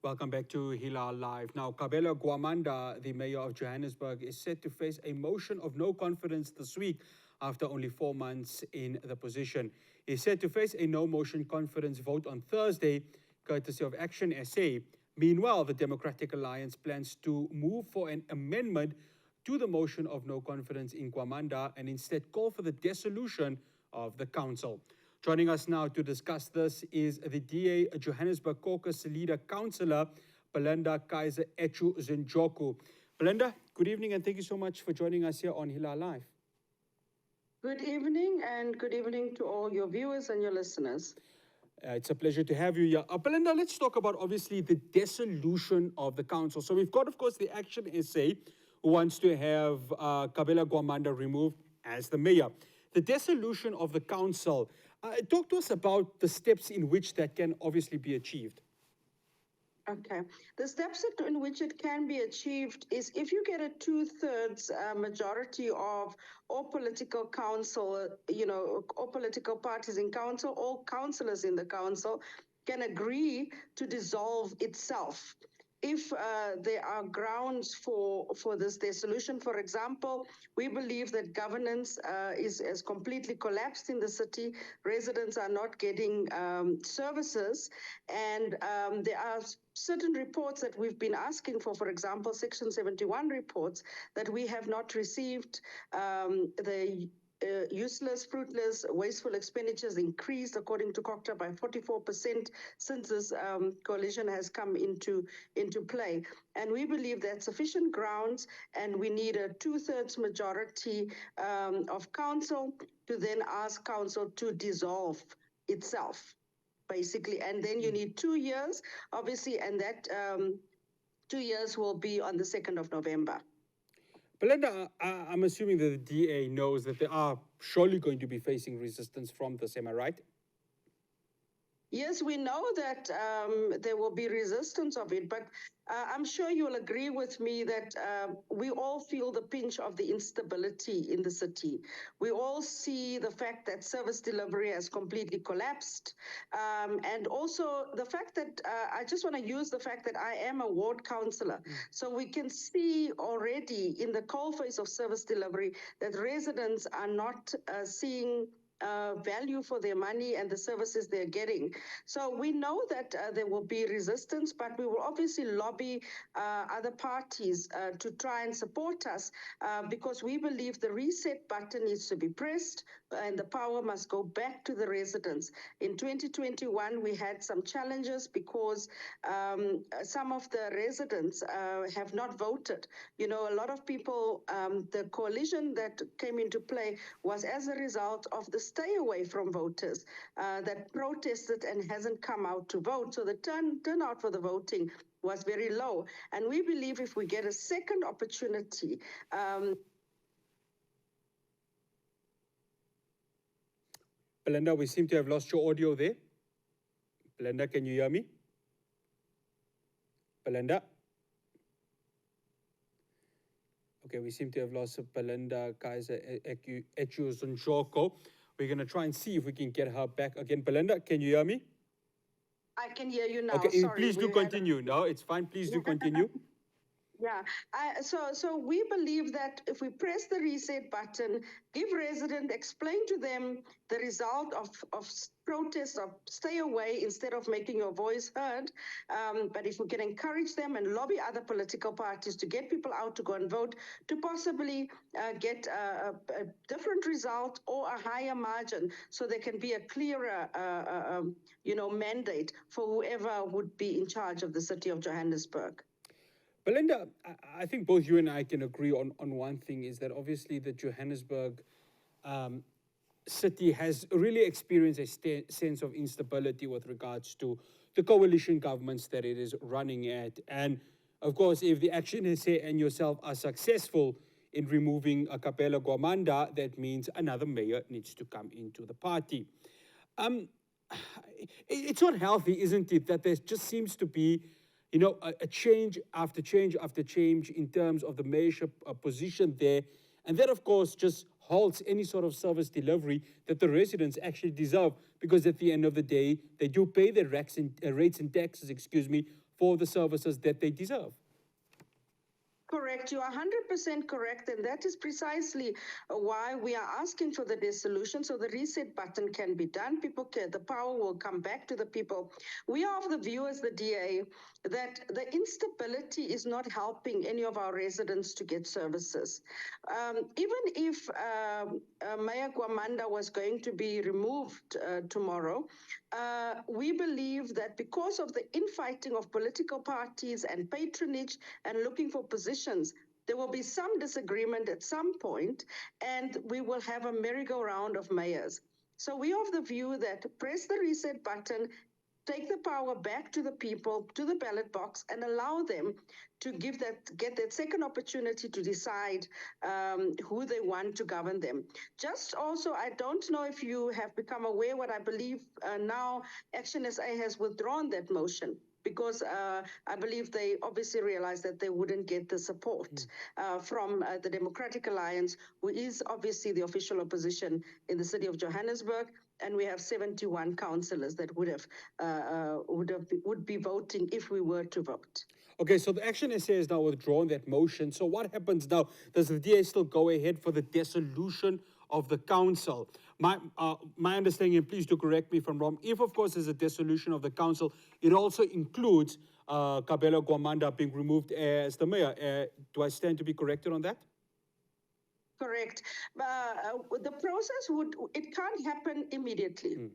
Welcome back to Hilaal Live. Now, Kabelo Gwamanda, the mayor of Johannesburg, is set to face a motion of no confidence this week after only 4 months in the position. He's set to face a no-motion confidence vote on Thursday, courtesy of Action SA. Meanwhile, the Democratic Alliance plans to move for an amendment to the motion of no confidence in Gwamanda and instead call for the dissolution of the council. Joining us now to discuss this is the DA Johannesburg caucus leader councillor, Belinda Kayser Echoezonjuko. Belinda, good evening and thank you so much for joining us here on Hilaal Live. Good evening and good evening to all your viewers and your listeners. It's a pleasure to have you here. Belinda, let's talk about obviously the dissolution of the council. So we've got, of course, the Action SA who wants to have Kabelo Gwamanda removed as the mayor. The dissolution of the council, talk to us about the steps in which that can obviously be achieved. Okay. The steps in which it can be achieved is if you get a 2/3 majority of all political council, all political parties in council, all councillors in the council can agree to dissolve itself. If there are grounds for this dissolution, for example, we believe that governance is completely collapsed in the city. Residents are not getting services, and there are certain reports that we've been asking for example, Section 71 reports that we have not received. The useless, fruitless, wasteful expenditures increased, according to COCTA, by 44% since this coalition has come into play. And we believe that's sufficient grounds, and we need a 2/3 majority of council to then ask council to dissolve itself, basically. And then you need 2 years, obviously, and that 2 years will be on the 2nd of November. Belinda, I'm assuming that the DA knows that they are surely going to be facing resistance from this, am I right? Yes, we know that there will be resistance of it, but I'm sure you'll agree with me that we all feel the pinch of the instability in the city. We all see the fact that service delivery has completely collapsed. And also the fact that, I just want to use the fact that I am a ward councillor. So we can see already in the coalface of service delivery that residents are not seeing value for their money and the services they're getting. So we know that there will be resistance, but we will obviously lobby other parties to try and support us because we believe the reset button needs to be pressed and the power must go back to the residents. In 2021, we had some challenges because some of the residents have not voted. You know, a lot of people, the coalition that came into play was as a result of the stay away from voters that protested and hasn't come out to vote. So the turnout for the voting was very low. And we believe if we get a second opportunity, Belinda, we seem to have lost your audio there. Belinda, can you hear me? Belinda? Okay, we seem to have lost Belinda Kayser Echoezonjuko. We're going to try and see if we can get her back again. Belinda, can you hear me? I can hear you now. Okay, sorry, please do continue. No, it's fine. Please do continue. Yeah, so we believe that if we press the reset button, give residents, explain to them the result of protests, of stay away instead of making your voice heard. But if we can encourage them and lobby other political parties to get people out to go and vote, to possibly get a different result or a higher margin, so there can be a clearer, mandate for whoever would be in charge of the city of Johannesburg. Belinda, I think both you and I can agree on one thing, is that obviously the Johannesburg city has really experienced a sense of instability with regards to the coalition governments that it is running at. And of course, if the Action SA and yourself are successful in removing Kabelo Gwamanda, that means another mayor needs to come into the party. It's not healthy, isn't it, that there just seems to be a change after change after change in terms of the mayorship position there. And that, of course, just halts any sort of service delivery that the residents actually deserve, because at the end of the day, they do pay their rates and taxes, for the services that they deserve. Correct. You are 100% correct. And that is precisely why we are asking for the dissolution, so the reset button can be done. The power will come back to the people. We are of the view as the DA that the instability is not helping any of our residents to get services. Even if Mayor Gwamanda was going to be removed tomorrow, we believe that because of the infighting of political parties and patronage and looking for positions, there will be some disagreement at some point, and we will have a merry-go-round of mayors. So we are of the view that press the reset button, take the power back to the people, to the ballot box, and allow them to get that second opportunity to decide who they want to govern them. Just also, I don't know if you have become aware what I believe now Action SA has withdrawn that motion, because I believe they obviously realized that they wouldn't get the support from the Democratic Alliance, who is obviously the official opposition in the city of Johannesburg. And we have 71 councillors that would be voting if we were to vote. Okay, so the Action SA has now withdrawn that motion. So what happens now? Does the DA still go ahead for the dissolution of the council? My understanding, and please do correct me if I'm wrong, if of course there's a dissolution of the council, it also includes Kabelo Gwamanda being removed as the mayor. Do I stand to be corrected on that? Correct. The process it can't happen immediately.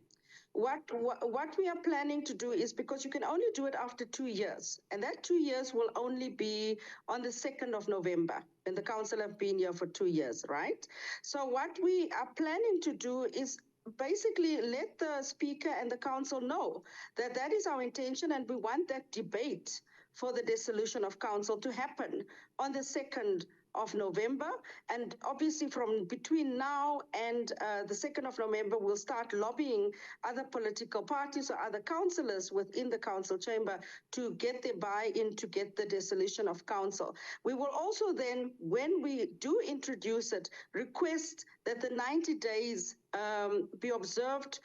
What we are planning to do is, because you can only do it after 2 years, and that 2 years will only be on the 2nd of November, and the council have been here for 2 years, right? So what we are planning to do is basically let the speaker and the council know that that is our intention, and we want that debate for the dissolution of council to happen on the 2nd of November. And obviously from between now and the 2nd of November, we'll start lobbying other political parties or other councillors within the council chamber to get their buy-in to get the dissolution of council. We will also then, when we do introduce it, request that the 90 days be observed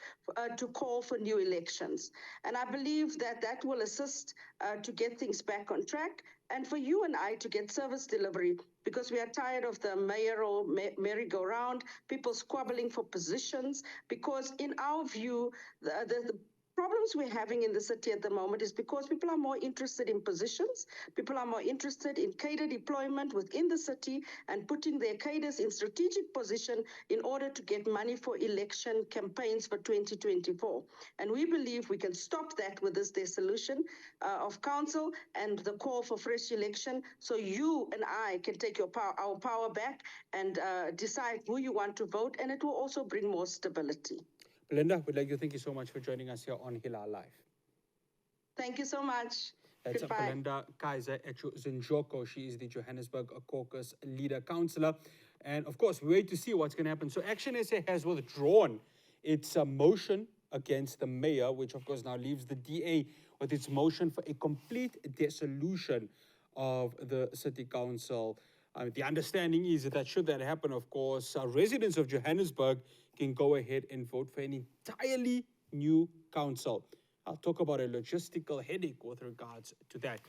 to call for new elections. And I believe that that will assist to get things back on track, and for you and I to get service delivery, because we are tired of the mayoral merry-go-round, people squabbling for positions, because in our view, the problems we're having in the city at the moment is because people are more interested in positions, people are more interested in cadre deployment within the city and putting their cadres in strategic position in order to get money for election campaigns for 2024. And we believe we can stop that with this dissolution of council and the call for fresh election, so you and I can take our power back and decide who you want to vote, and it will also bring more stability. Belinda, we'd like to thank you so much for joining us here on Hilaal Live. Thank you so much. That's Goodbye. Belinda Kayser Echoezonjuko. She is the Johannesburg caucus leader councillor. And of course, we wait to see what's going to happen. So Action SA has withdrawn its motion against the mayor, which of course now leaves the DA with its motion for a complete dissolution of the city council. The understanding is that should that happen, of course, residents of Johannesburg can go ahead and vote for an entirely new council. I'll talk about a logistical headache with regards to that.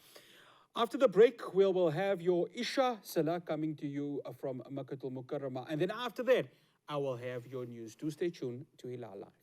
After the break, we will have your Isha Salah coming to you from Makatul Mukarrama. And then after that, I will have your news. Do stay tuned to Hilaal Live.